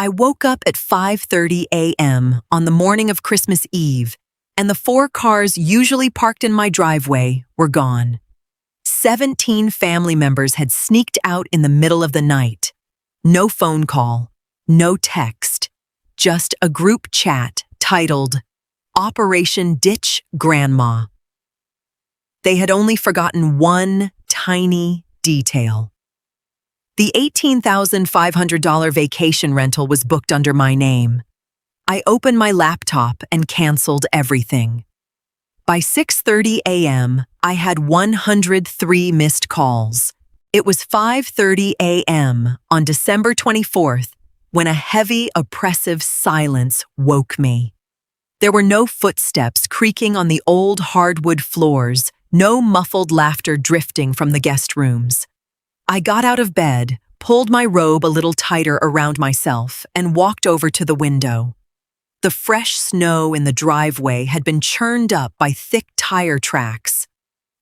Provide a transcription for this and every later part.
I woke up at 5:30 a.m. on the morning of Christmas Eve, and the 4 cars usually parked in my driveway were gone. 17 family members had sneaked out in the middle of the night. No phone call, no text, just a group chat titled Operation Ditch Grandma. They had only forgotten one tiny detail. The $18,500 vacation rental was booked under my name. I opened my laptop and canceled everything. By 6:30 a.m., I had 103 missed calls. It was 5:30 a.m. on December 24th when a heavy, oppressive silence woke me. There were no footsteps creaking on the old hardwood floors, no muffled laughter drifting from the guest rooms. I got out of bed, pulled my robe a little tighter around myself, and walked over to the window. The fresh snow in the driveway had been churned up by thick tire tracks.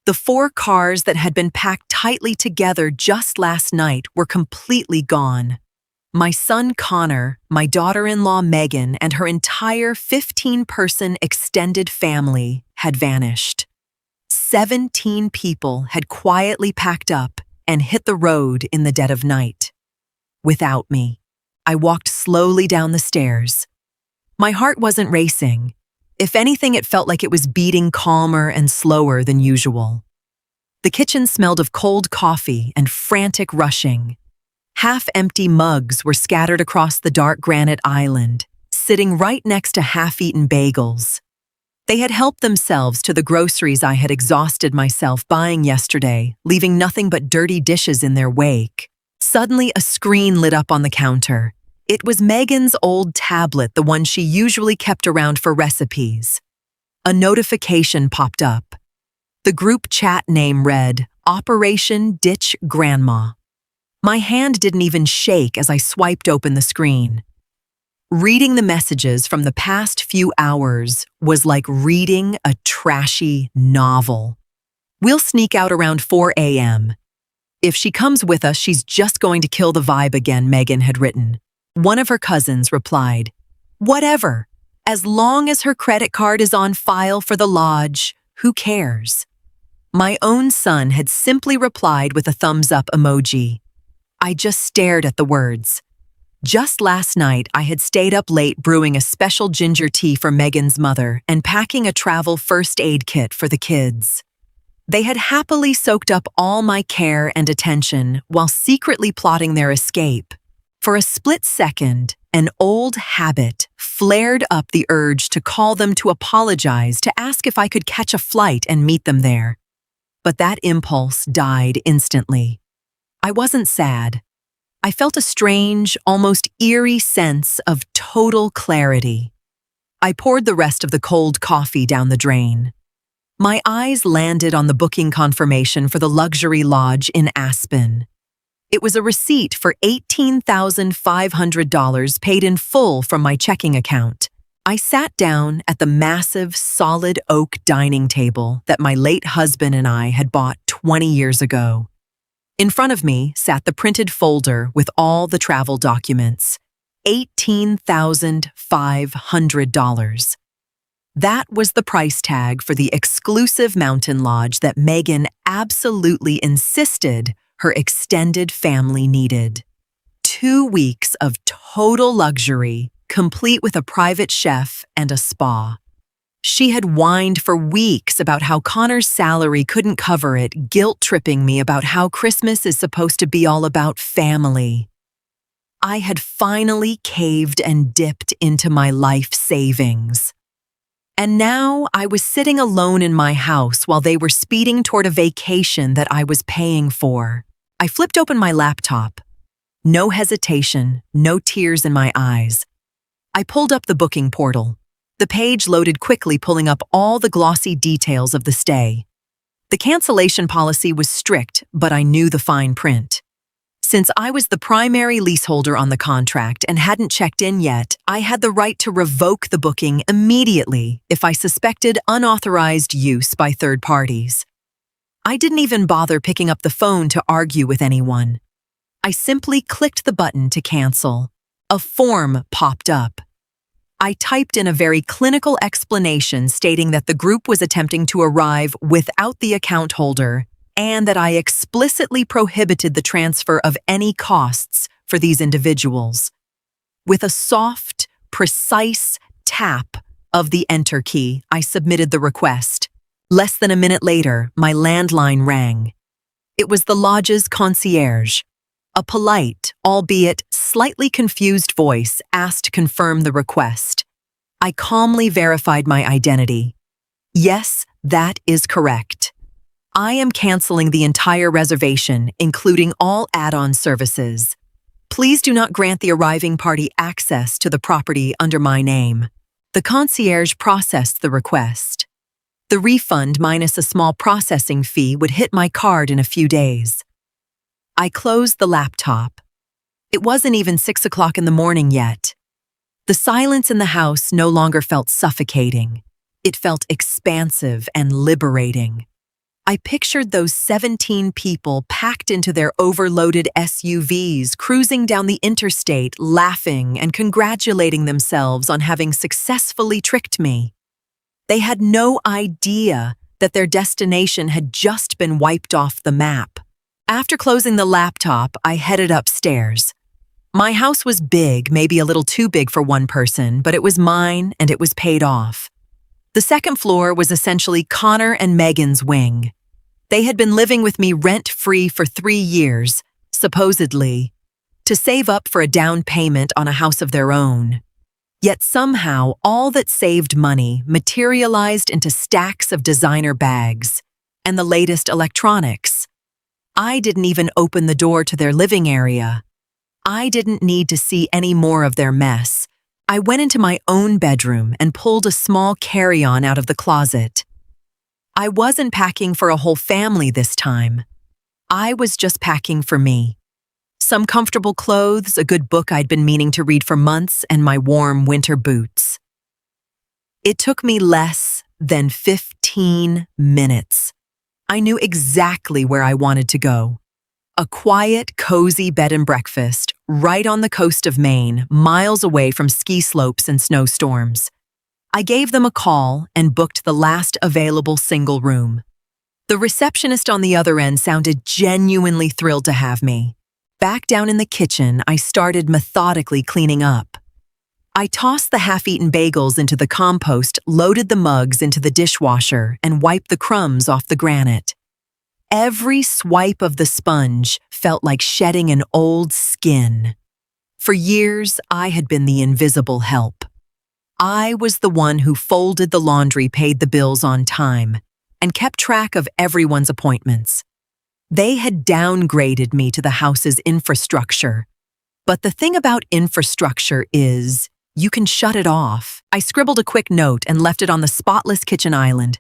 The 4 cars that had been packed tightly together just last night were completely gone. My son Connor, my daughter-in-law Megan, and her entire 15-person extended family had vanished. 17 people had quietly packed up and hit the road in the dead of night. Without me, I walked slowly down the stairs. My heart wasn't racing. If anything, it felt like it was beating calmer and slower than usual. The kitchen smelled of cold coffee and frantic rushing. Half-empty mugs were scattered across the dark granite island, sitting right next to half-eaten bagels. They had helped themselves to the groceries I had exhausted myself buying yesterday, leaving nothing but dirty dishes in their wake. Suddenly, a screen lit up on the counter. It was Megan's old tablet, the one she usually kept around for recipes. A notification popped up. The group chat name read, Operation Ditch Grandma. My hand didn't even shake as I swiped open the screen. Reading the messages from the past few hours was like reading a trashy novel. We'll sneak out around 4 a.m. If she comes with us, she's just going to kill the vibe again, Megan had written. One of her cousins replied, Whatever. As long as her credit card is on file for the lodge, who cares? My own son had simply replied with a thumbs-up emoji. I just stared at the words. Just last night, I had stayed up late brewing a special ginger tea for Megan's mother and packing a travel first aid kit for the kids. They had happily soaked up all my care and attention while secretly plotting their escape. For a split second, an old habit flared up the urge to call them to apologize, to ask if I could catch a flight and meet them there. But that impulse died instantly. I wasn't sad. I felt a strange, almost eerie sense of total clarity. I poured the rest of the cold coffee down the drain. My eyes landed on the booking confirmation for the luxury lodge in Aspen. It was a receipt for $18,500 paid in full from my checking account. I sat down at the massive, solid oak dining table that my late husband and I had bought 20 years ago. In front of me sat the printed folder with all the travel documents. $18,500. That was the price tag for the exclusive mountain lodge that Megan absolutely insisted her extended family needed. 2 weeks of total luxury, complete with a private chef and a spa. She had whined for weeks about how Connor's salary couldn't cover it, guilt-tripping me about how Christmas is supposed to be all about family. I had finally caved and dipped into my life savings. And now I was sitting alone in my house while they were speeding toward a vacation that I was paying for. I flipped open my laptop. No hesitation, no tears in my eyes. I pulled up the booking portal. The page loaded quickly, pulling up all the glossy details of the stay. The cancellation policy was strict, but I knew the fine print. Since I was the primary leaseholder on the contract and hadn't checked in yet, I had the right to revoke the booking immediately if I suspected unauthorized use by third parties. I didn't even bother picking up the phone to argue with anyone. I simply clicked the button to cancel. A form popped up. I typed in a very clinical explanation stating that the group was attempting to arrive without the account holder and that I explicitly prohibited the transfer of any costs for these individuals. With a soft, precise tap of the enter key, I submitted the request. Less than a minute later, my landline rang. It was the lodge's concierge. A polite, albeit slightly confused voice asked to confirm the request. I calmly verified my identity. Yes, that is correct. I am canceling the entire reservation, including all add-on services. Please do not grant the arriving party access to the property under my name. The concierge processed the request. The refund minus a small processing fee would hit my card in a few days. I closed the laptop. It wasn't even 6 o'clock in the morning yet. The silence in the house no longer felt suffocating. It felt expansive and liberating. I pictured those 17 people packed into their overloaded SUVs, cruising down the interstate, laughing and congratulating themselves on having successfully tricked me. They had no idea that their destination had just been wiped off the map. After closing the laptop, I headed upstairs. My house was big, maybe a little too big for one person, but it was mine and it was paid off. The second floor was essentially Connor and Megan's wing. They had been living with me rent-free for 3 years, supposedly, to save up for a down payment on a house of their own. Yet somehow, all that saved money materialized into stacks of designer bags and the latest electronics. I didn't even open the door to their living area. I didn't need to see any more of their mess. I went into my own bedroom and pulled a small carry-on out of the closet. I wasn't packing for a whole family this time. I was just packing for me. Some comfortable clothes, a good book I'd been meaning to read for months, and my warm winter boots. It took me less than 15 minutes. I knew exactly where I wanted to go. A quiet, cozy bed and breakfast right on the coast of Maine, miles away from ski slopes and snowstorms. I gave them a call and booked the last available single room. The receptionist on the other end sounded genuinely thrilled to have me. Back down in the kitchen, I started methodically cleaning up. I tossed the half-eaten bagels into the compost, loaded the mugs into the dishwasher, and wiped the crumbs off the granite. Every swipe of the sponge felt like shedding an old skin. For years, I had been the invisible help. I was the one who folded the laundry, paid the bills on time, and kept track of everyone's appointments. They had downgraded me to the house's infrastructure. But the thing about infrastructure is, you can shut it off. I scribbled a quick note and left it on the spotless kitchen island.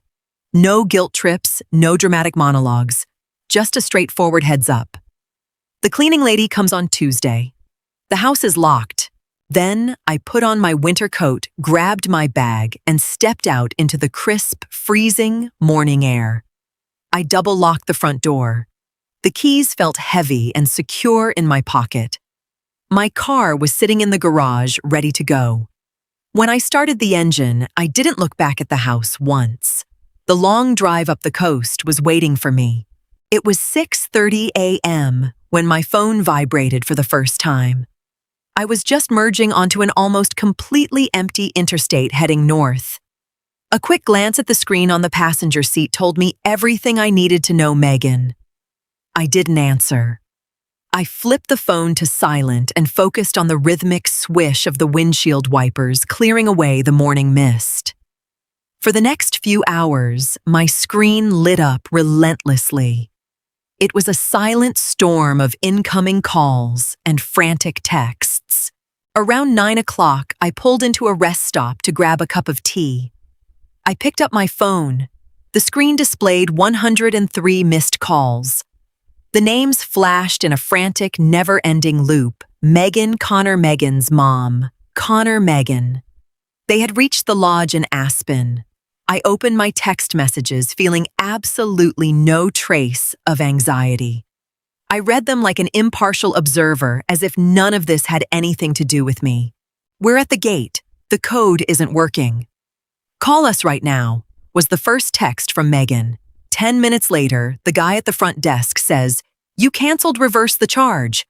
No guilt trips, no dramatic monologues, just a straightforward heads up. The cleaning lady comes on Tuesday. The house is locked. Then I put on my winter coat, grabbed my bag, and stepped out into the crisp, freezing morning air. I double-locked the front door. The keys felt heavy and secure in my pocket. My car was sitting in the garage, ready to go. When I started the engine, I didn't look back at the house once. The long drive up the coast was waiting for me. It was 6:30 a.m. when my phone vibrated for the first time. I was just merging onto an almost completely empty interstate heading north. A quick glance at the screen on the passenger seat told me everything I needed to know Megan. I didn't answer. I flipped the phone to silent and focused on the rhythmic swish of the windshield wipers clearing away the morning mist. For the next few hours, my screen lit up relentlessly. It was a silent storm of incoming calls and frantic texts. Around 9 o'clock, I pulled into a rest stop to grab a cup of tea. I picked up my phone. The screen displayed 103 missed calls. The names flashed in a frantic, never-ending loop. Megan, Connor, Megan's mom. Connor, Megan. They had reached the lodge in Aspen. I opened my text messages, feeling absolutely no trace of anxiety. I read them like an impartial observer, as if none of this had anything to do with me. "We're at the gate. The code isn't working." "Call us right now," was the first text from Megan. 10 minutes later, the guy at the front desk says, "You canceled, reverse the charge."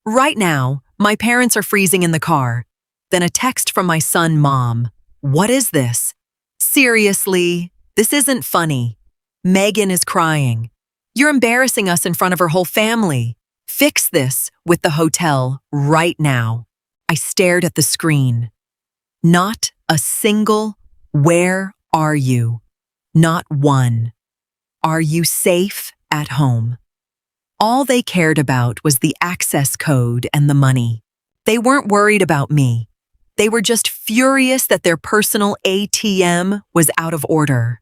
"Right now, my parents are freezing in the car." Then a text from my son, "Mom, what is this?" "Seriously, this isn't funny. Megan is crying. You're embarrassing us in front of her whole family. Fix this with the hotel right now." I stared at the screen. Not a single "Where are you?" Not one. "Are you safe at home?" All they cared about was the access code and the money. They weren't worried about me. They were just furious that their personal ATM was out of order.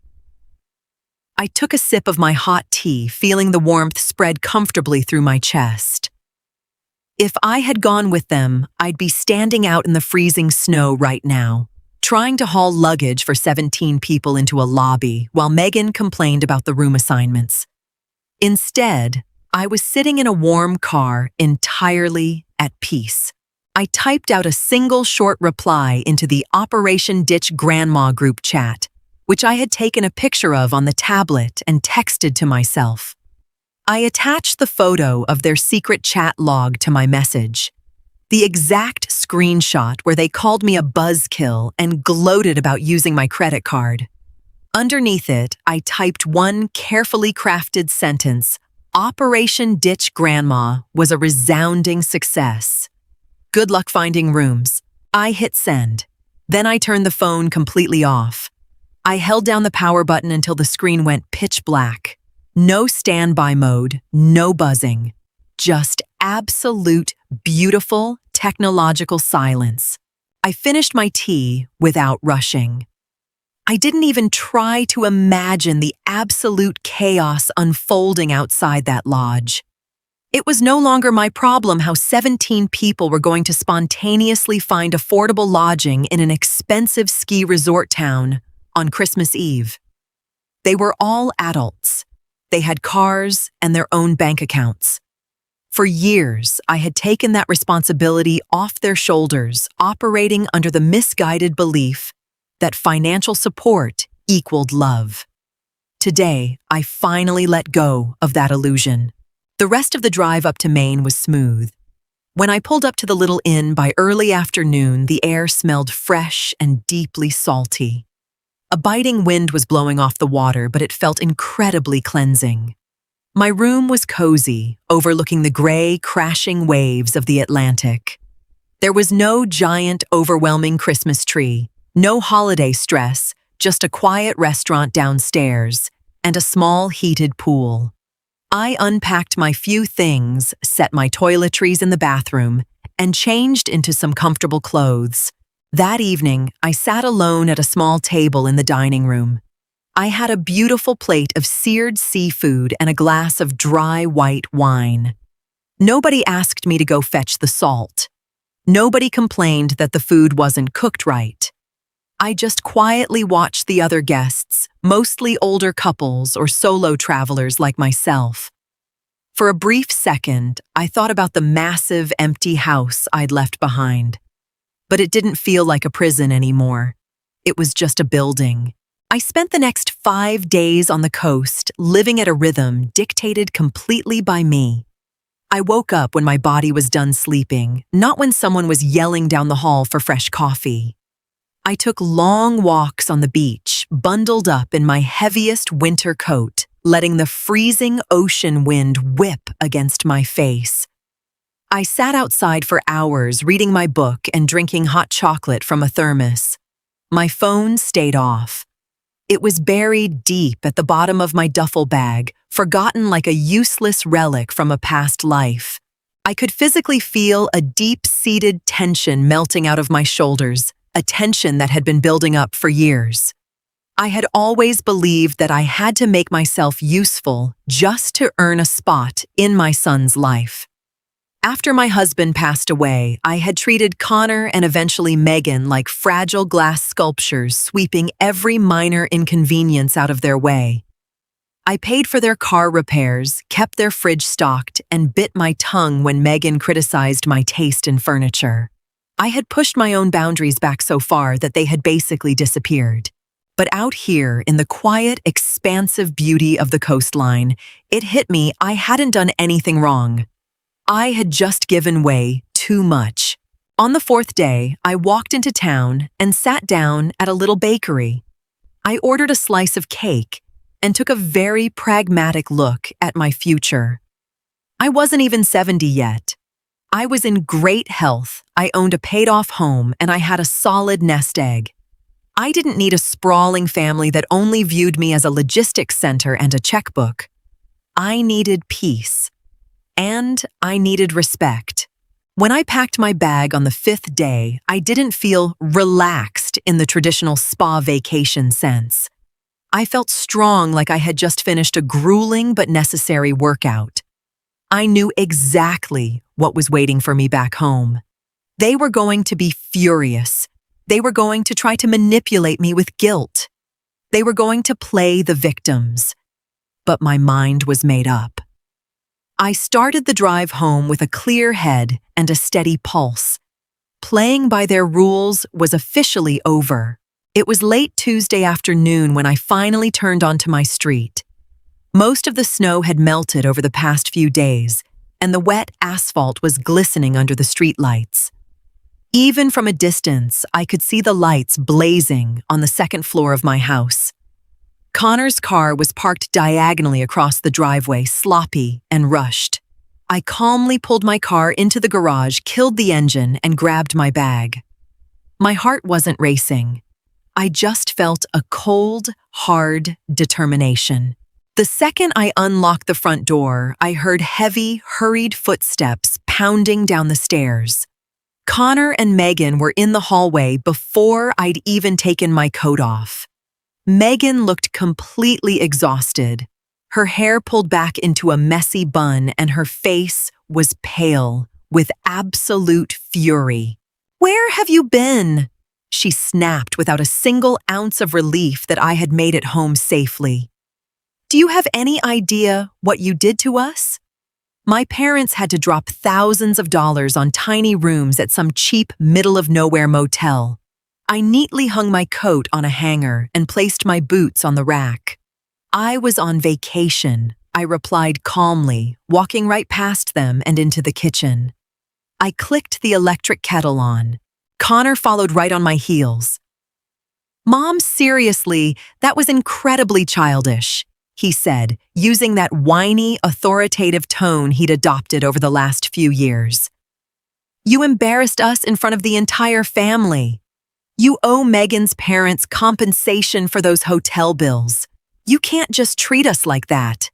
I took a sip of my hot tea, feeling the warmth spread comfortably through my chest. If I had gone with them, I'd be standing out in the freezing snow right now, trying to haul luggage for 17 people into a lobby while Megan complained about the room assignments. Instead, I was sitting in a warm car, entirely at peace. I typed out a single short reply into the Operation Ditch Grandma group chat, which I had taken a picture of on the tablet and texted to myself. I attached the photo of their secret chat log to my message, the exact screenshot where they called me a buzzkill and gloated about using my credit card. Underneath it, I typed one carefully crafted sentence: "Operation Ditch Grandma was a resounding success. Good luck finding rooms." I hit send. Then I turned the phone completely off. I held down the power button until the screen went pitch black. No standby mode, no buzzing. Just absolute, beautiful, technological silence. I finished my tea without rushing. I didn't even try to imagine the absolute chaos unfolding outside that lodge. It was no longer my problem how 17 people were going to spontaneously find affordable lodging in an expensive ski resort town on Christmas Eve. They were all adults. They had cars and their own bank accounts. For years, I had taken that responsibility off their shoulders, operating under the misguided belief that financial support equaled love. Today, I finally let go of that illusion. The rest of the drive up to Maine was smooth. When I pulled up to the little inn by early afternoon, the air smelled fresh and deeply salty. A biting wind was blowing off the water, but it felt incredibly cleansing. My room was cozy, overlooking the gray, crashing waves of the Atlantic. There was no giant, overwhelming Christmas tree, no holiday stress, just a quiet restaurant downstairs and a small heated pool. I unpacked my few things, set my toiletries in the bathroom, and changed into some comfortable clothes. That evening, I sat alone at a small table in the dining room. I had a beautiful plate of seared seafood and a glass of dry white wine. Nobody asked me to go fetch the salt. Nobody complained that the food wasn't cooked right. I just quietly watched the other guests, mostly older couples or solo travelers like myself. For a brief second, I thought about the massive, empty house I'd left behind. But it didn't feel like a prison anymore. It was just a building. I spent the next 5 days on the coast, living at a rhythm dictated completely by me. I woke up when my body was done sleeping, not when someone was yelling down the hall for fresh coffee. I took long walks on the beach, bundled up in my heaviest winter coat, letting the freezing ocean wind whip against my face. I sat outside for hours reading my book and drinking hot chocolate from a thermos. My phone stayed off. It was buried deep at the bottom of my duffel bag, forgotten like a useless relic from a past life. I could physically feel a deep-seated tension melting out of my shoulders, a tension that had been building up for years. I had always believed that I had to make myself useful just to earn a spot in my son's life. After my husband passed away, I had treated Connor and eventually Megan like fragile glass sculptures, sweeping every minor inconvenience out of their way. I paid for their car repairs, kept their fridge stocked, and bit my tongue when Megan criticized my taste in furniture. I had pushed my own boundaries back so far that they had basically disappeared. But out here, in the quiet, expansive beauty of the coastline, it hit me I hadn't done anything wrong. I had just given way too much. On the fourth day, I walked into town and sat down at a little bakery. I ordered a slice of cake and took a very pragmatic look at my future. I wasn't even 70 yet. I was in great health, I owned a paid-off home, and I had a solid nest egg. I didn't need a sprawling family that only viewed me as a logistics center and a checkbook. I needed peace. And I needed respect. When I packed my bag on the fifth day, I didn't feel relaxed in the traditional spa vacation sense. I felt strong, like I had just finished a grueling but necessary workout. I knew exactly what was waiting for me back home. They were going to be furious. They were going to try to manipulate me with guilt. They were going to play the victims. But my mind was made up. I started the drive home with a clear head and a steady pulse. Playing by their rules was officially over. It was late Tuesday afternoon when I finally turned onto my street. Most of the snow had melted over the past few days, and the wet asphalt was glistening under the streetlights. Even from a distance, I could see the lights blazing on the second floor of my house. Connor's car was parked diagonally across the driveway, sloppy and rushed. I calmly pulled my car into the garage, killed the engine, and grabbed my bag. My heart wasn't racing. I just felt a cold, hard determination. The second I unlocked the front door, I heard heavy, hurried footsteps pounding down the stairs. Connor and Megan were in the hallway before I'd even taken my coat off. Megan looked completely exhausted. Her hair pulled back into a messy bun and her face was pale with absolute fury. "Where have you been?" she snapped without a single ounce of relief that I had made it home safely. "Do you have any idea what you did to us?" My parents had to drop thousands of dollars on tiny rooms at some cheap middle-of-nowhere motel. I neatly hung my coat on a hanger and placed my boots on the rack. "I was on vacation," I replied calmly, walking right past them and into the kitchen. I clicked the electric kettle on. Connor followed right on my heels. "Mom, seriously, that was incredibly childish," he said, using that whiny, authoritative tone he'd adopted over the last few years. "You embarrassed us in front of the entire family. You owe Megan's parents compensation for those hotel bills. You can't just treat us like that."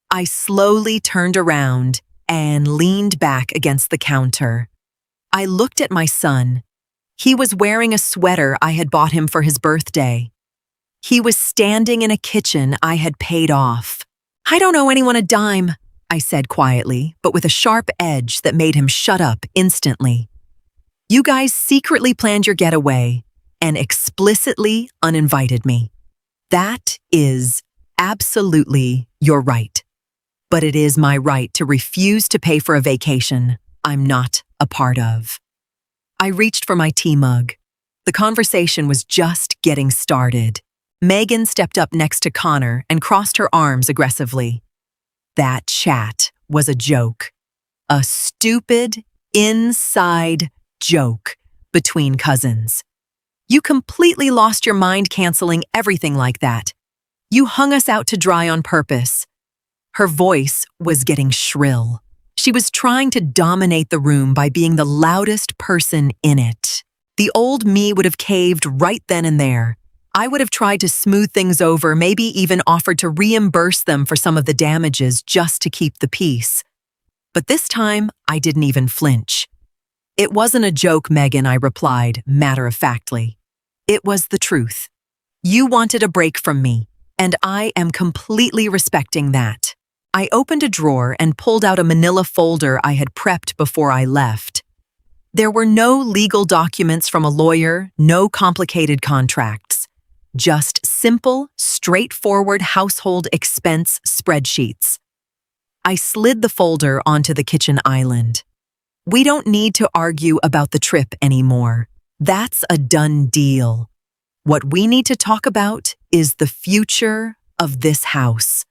I slowly turned around and leaned back against the counter. I looked at my son. He was wearing a sweater I had bought him for his birthday. He was standing in a kitchen I had paid off. "I don't owe anyone a dime," I said quietly, but with a sharp edge that made him shut up instantly. "You guys secretly planned your getaway and explicitly uninvited me. That is absolutely your right. But it is my right to refuse to pay for a vacation I'm not a part of." I reached for my tea mug. The conversation was just getting started. Megan stepped up next to Connor and crossed her arms aggressively. That chat was a joke. A stupid, inside joke between cousins. "You completely lost your mind canceling everything like that. You hung us out to dry on purpose." Her voice was getting shrill. She was trying to dominate the room by being the loudest person in it. The old me would have caved right then and there. I would have tried to smooth things over, maybe even offered to reimburse them for some of the damages just to keep the peace. But this time, I didn't even flinch. "It wasn't a joke, Megan," I replied, matter-of-factly. "It was the truth. You wanted a break from me, and I am completely respecting that." I opened a drawer and pulled out a manila folder I had prepped before I left. There were no legal documents from a lawyer, no complicated contracts. just simple, straightforward household expense spreadsheets. I slid the folder onto the kitchen island. We don't need to argue about the trip anymore. That's a done deal. What we need to talk about is the future of this house.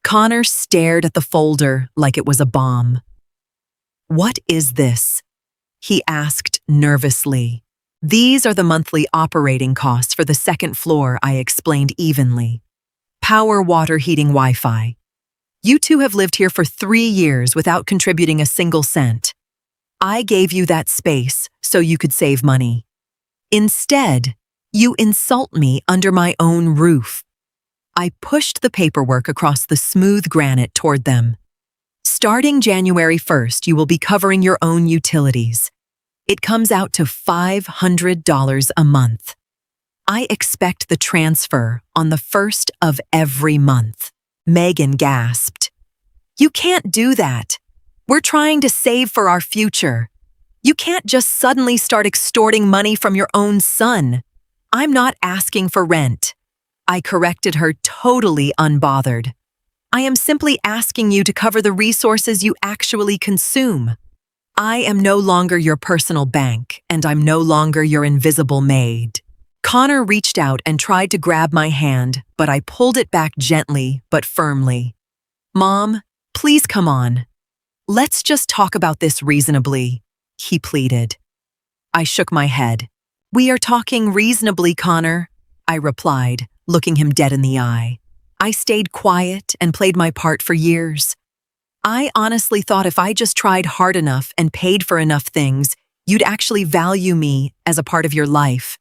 Connor stared at the folder like it was a bomb. "What is this?" he asked nervously. "These are the monthly operating costs for the second floor," I explained evenly. "Power, water, heating, Wi-Fi. You two have lived here for 3 years without contributing a single cent. I gave you that space so you could save money. Instead, you insult me under my own roof." I pushed the paperwork across the smooth granite toward them. "Starting January 1st, you will be covering your own utilities. It comes out to $500 a month. I expect the transfer on the 1st of every month." Megan gasped. "You can't do that. We're trying to save for our future. You can't just suddenly start extorting money from your own son." "I'm not asking for rent," I corrected her, totally unbothered. "I am simply asking you to cover the resources you actually consume. I am no longer your personal bank, and I'm no longer your invisible maid." Connor reached out and tried to grab my hand, but I pulled it back gently but firmly. "Mom, please come on. Let's just talk about this reasonably," he pleaded. I shook my head. "We are talking reasonably, Connor," I replied, looking him dead in the eye. "I stayed quiet and played my part for years. I honestly thought if I just tried hard enough and paid for enough things, you'd actually value me as a part of your life.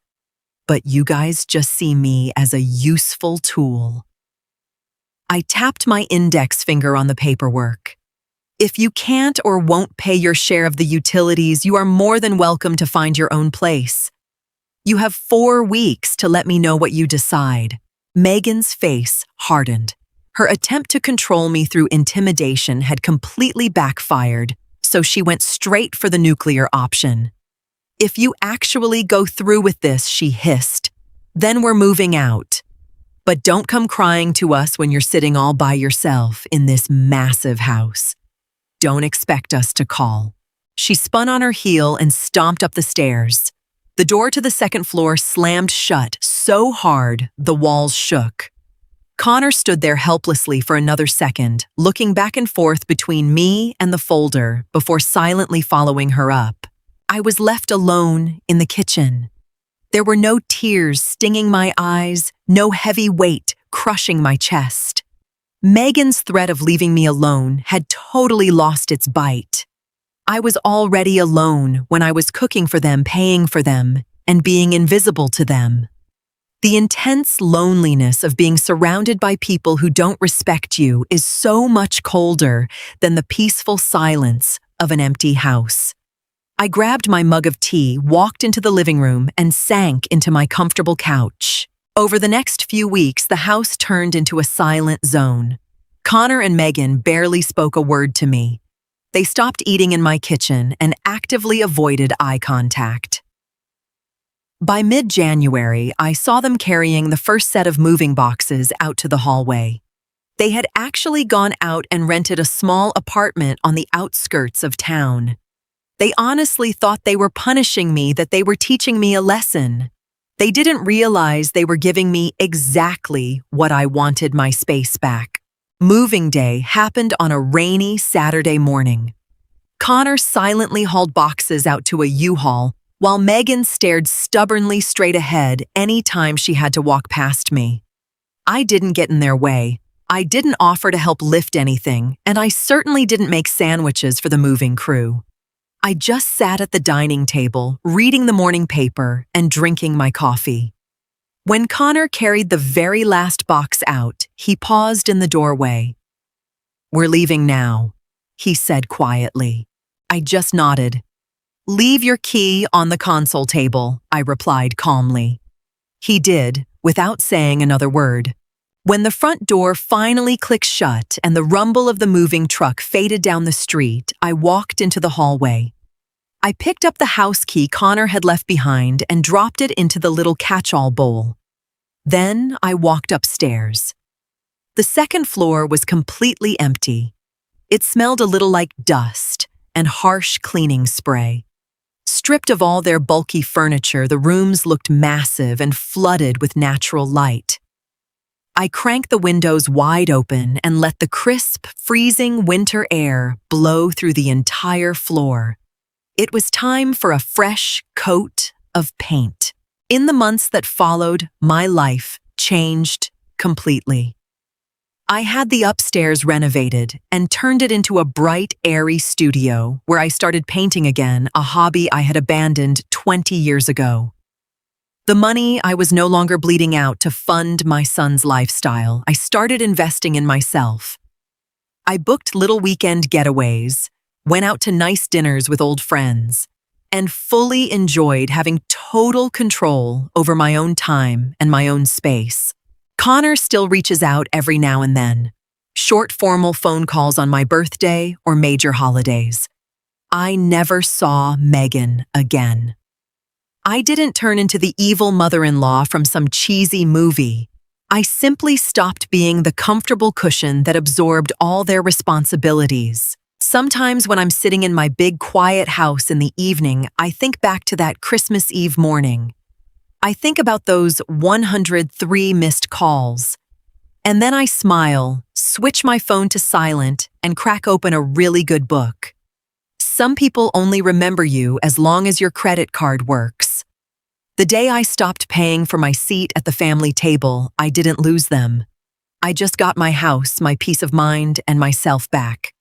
But you guys just see me as a useful tool." I tapped my index finger on the paperwork. "If you can't or won't pay your share of the utilities, you are more than welcome to find your own place. You have 4 weeks to let me know what you decide." Megan's face hardened. Her attempt to control me through intimidation had completely backfired, so she went straight for the nuclear option. "If you actually go through with this," she hissed, "then we're moving out. But don't come crying to us when you're sitting all by yourself in this massive house. Don't expect us to call." She spun on her heel and stomped up the stairs. The door to the second floor slammed shut so hard the walls shook. Connor stood there helplessly for another second, looking back and forth between me and the folder before silently following her up. I was left alone in the kitchen. There were no tears stinging my eyes, no heavy weight crushing my chest. Megan's threat of leaving me alone had totally lost its bite. I was already alone when I was cooking for them, paying for them, and being invisible to them. The intense loneliness of being surrounded by people who don't respect you is so much colder than the peaceful silence of an empty house. I grabbed my mug of tea, walked into the living room, and sank into my comfortable couch. Over the next few weeks, the house turned into a silent zone. Connor and Megan barely spoke a word to me. They stopped eating in my kitchen and actively avoided eye contact. By mid-January, I saw them carrying the first set of moving boxes out to the hallway. They had actually gone out and rented a small apartment on the outskirts of town. They honestly thought they were punishing me, that they were teaching me a lesson. They didn't realize they were giving me exactly what I wanted: my space back. Moving day happened on a rainy Saturday morning. Connor silently hauled boxes out to a U-Haul, while Megan stared stubbornly straight ahead any time she had to walk past me. I didn't get in their way. I didn't offer to help lift anything, and I certainly didn't make sandwiches for the moving crew. I just sat at the dining table, reading the morning paper and drinking my coffee. When Connor carried the very last box out, he paused in the doorway. "We're leaving now," he said quietly. I just nodded. "Leave your key on the console table," I replied calmly. He did, without saying another word. When the front door finally clicked shut and the rumble of the moving truck faded down the street, I walked into the hallway. I picked up the house key Connor had left behind and dropped it into the little catch-all bowl. Then I walked upstairs. The second floor was completely empty. It smelled a little like dust and harsh cleaning spray. Stripped of all their bulky furniture, the rooms looked massive and flooded with natural light. I cranked the windows wide open and let the crisp, freezing winter air blow through the entire floor. It was time for a fresh coat of paint. In the months that followed, my life changed completely. I had the upstairs renovated and turned it into a bright, airy studio where I started painting again, a hobby I had abandoned 20 years ago. The money I was no longer bleeding out to fund my son's lifestyle. I started investing in myself. I booked little weekend getaways, went out to nice dinners with old friends, and fully enjoyed having total control over my own time and my own space. Connor still reaches out every now and then. Short formal phone calls on my birthday or major holidays. I never saw Megan again. I didn't turn into the evil mother-in-law from some cheesy movie. I simply stopped being the comfortable cushion that absorbed all their responsibilities. Sometimes when I'm sitting in my big quiet house in the evening, I think back to that Christmas Eve morning. I think about those 103 missed calls. And then I smile, switch my phone to silent, and crack open a really good book. Some people only remember you as long as your credit card works. The day I stopped paying for my seat at the family table, I didn't lose them. I just got my house, my peace of mind, and myself back.